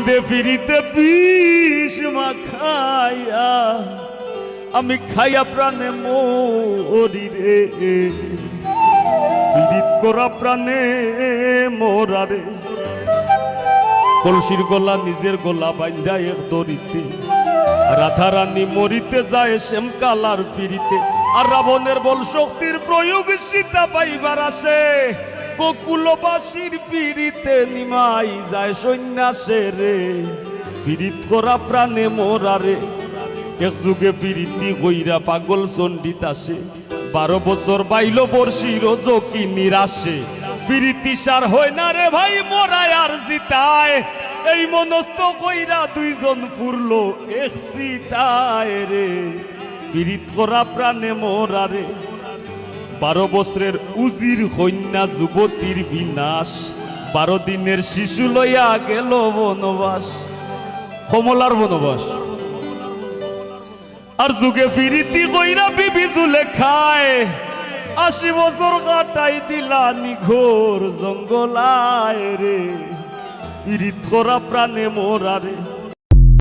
ফিরিতে ফিরিতে বিষ মাখাইয়া আমি খাইয়া প্রাণে মরি রে, পীড়িত করা প্রাণে মোরা রে। কলসির গলা নিজের গলা বাইন্ধা এক দড়িতে, রাধা রানী মরিতে যায় শ্যামকালার ফিরিতে। আর রাবণের বল শক্তির প্রয়োগ সীতা পাইবার আসে, গোকুলবাসীর পীড়িতে নিমাই যায় সন্ন্যাসে রে, পীড়িত করা প্রাণে মোরা রে। এক যুগে পীড়িতি কইরা পাগল চন্ডিত আসে, 12 বছর বাইল বর্ষি রোজ কি নিরাশে। পীড়িতি সার হয় না রে ভাই মোরায় আর জিতায়, এই মনস্থ কইরা দুইজন ফুরলো এক সিতায় রে, পীড়িত করা প্রাণে মোরা রে। 12 বছরের উজির কন্যা যুবতীর বিনাশ, 12 দিনের শিশু লইয়া গেল বনবাস, কমলার বনবাস। আর যুগে ফিরিতি কইরা বিবি জুলেখায় 80 বছর কাটাই দিলা নিঘোর জঙ্গলায় রে, পীড়িত করা প্রাণে মোরা রে।